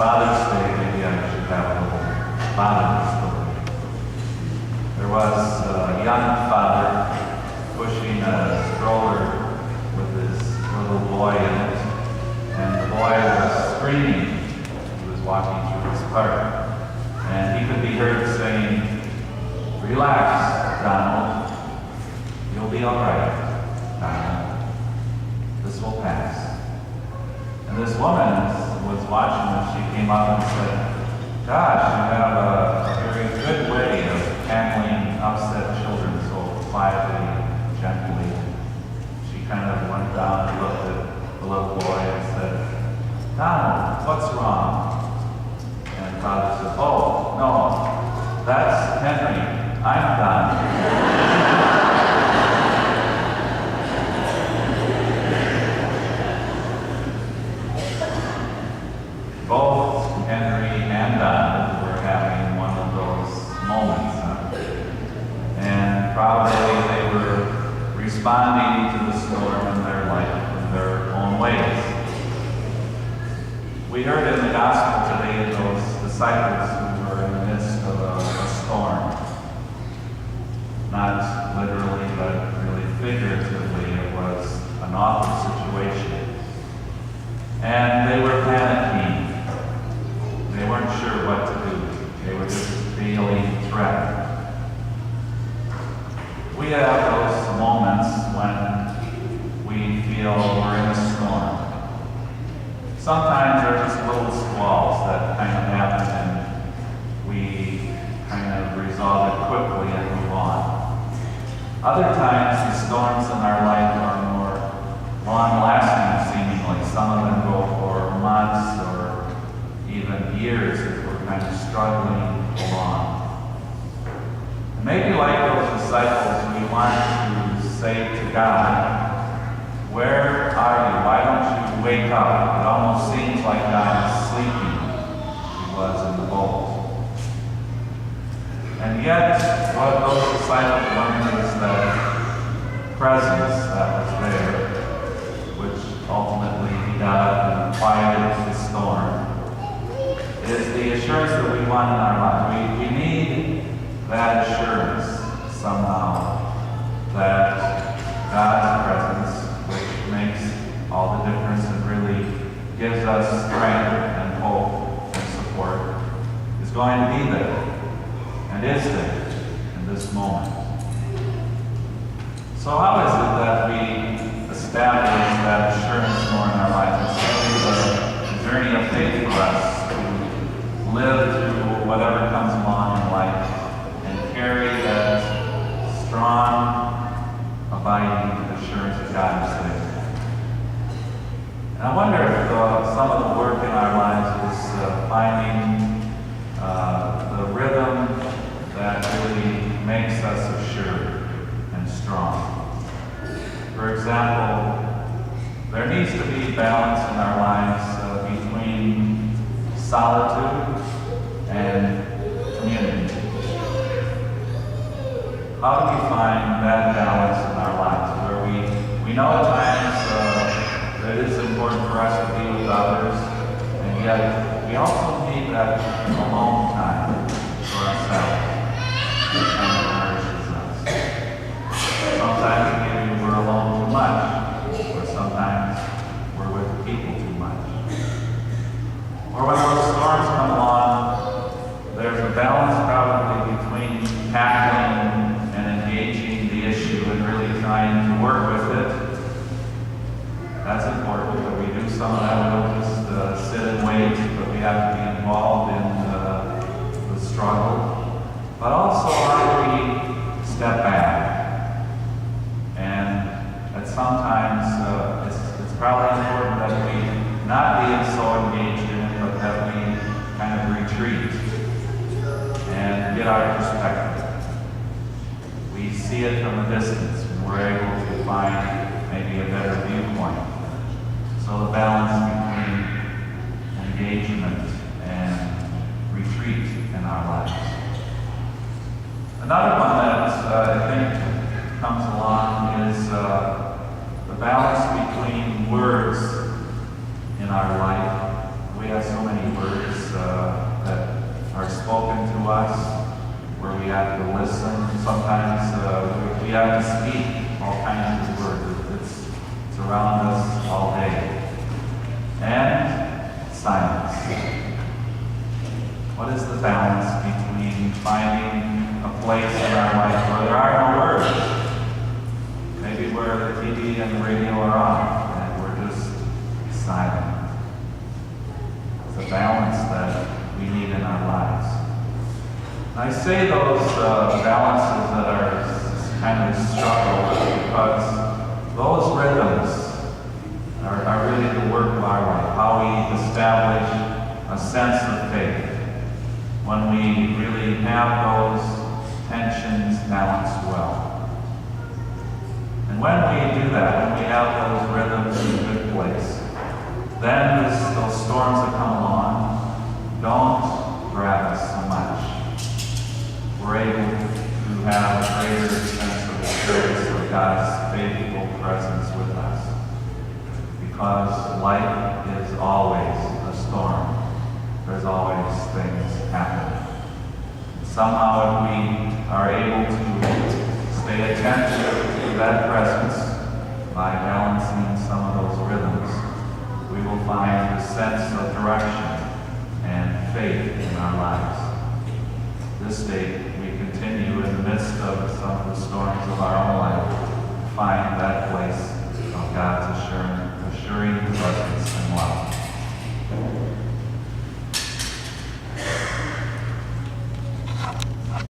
Father's Day, maybe I should have a little Father's story. There was a young father pushing a stroller with his little boy in it, and the boy was screaming. He was walking through his park, and he could be heard saying, "Relax, Donald. You'll be all right, Donald. This will pass." And this woman was watching as she came up and said, "Gosh, you have a very good way of handling upset children so quietly and gently." She kind of went down and looked at the little boy and said, "Donald, what's wrong?" And Father said, "Oh, no, that's Henry. I'm Don." Both Henry and Donald were having one of those moments, and probably they were responding to the storm in their life in their own ways. We heard in the gospel today those disciples who were in the midst of a storm. Not literally, but really figuratively, it was an awful situation. And they were panicking. They weren't sure what to do. They were just feeling threatened. We have those moments when we feel we're in a storm. Sometimes they're just little squalls that kind of happen and we kind of resolve it quickly and move on. Other times the storms in our life are more long-lasting seemingly. Some of them go for months or even years if we're kind of struggling along. And maybe like those disciples, we want to say to God, "Where are you? Why don't you wake up?" It almost seems like God is sleeping. He was in the boat. And yet, what those disciples learned is that presence that was there, which ultimately he got up and quieted the storm, is the assurance that we want in our life. We need that assurance somehow that God's presence, which makes all the difference and really gives us strength and hope and support, is going to be there and is there in this moment. So how is it that we establish that assurance more in our lives? It's certainly the journey of faith for us. Live through whatever comes along in life and carry that strong, abiding assurance that God is there. And I wonder if some of the work in our lives is finding the rhythm that really makes us assured and strong. For example, there needs to be balance in our lives between solitude and community. How do we find that balance in our lives where we know at times that it is important for us to be with others, and yet we also need that alone time for ourselves that kind of nourishes us. Sometimes maybe we're alone too much, or sometimes we're with people too much. Or when those storms come along, there's a balance probably between tackling and engaging the issue and really trying to work with it. That's important, but we do some of that. We don't just sit and wait, but we have to be involved in the struggle. But also, how do we step back? And that sometimes it's probably important that we not be so engaged in it, but that we kind of retreat and get our perspective. We see it from a distance, and we're able to find maybe a better viewpoint. So the balance between engagement and retreat in our lives. Another one that I think comes along is the balance between words in our life. We have so many words us, where we have to listen. Sometimes we have to speak all kinds of words. It's around us all day. And silence. What is the balance between finding a place in our life where there are no words? Maybe where the TV and the radio are on, and we're just silent. It's a balance that we need in our lives. And I say those balances that are kind of struggle because those rhythms are really the work of our life, how we establish a sense of faith. When we really have those tensions balanced well. And when we do that, when we have those rhythms in a good place, then those storms that come along don't grab us so much. We're able to have a greater sense of assurance of God's faithful presence with us. Because life is always a storm. There's always things happening. Somehow if we are able to stay attentive to that presence by balancing some of those rhythms, we will find a sense of direction and faith in our lives. This day we continue in the midst of some of the storms of our own life to find that place of God's assuring presence and love.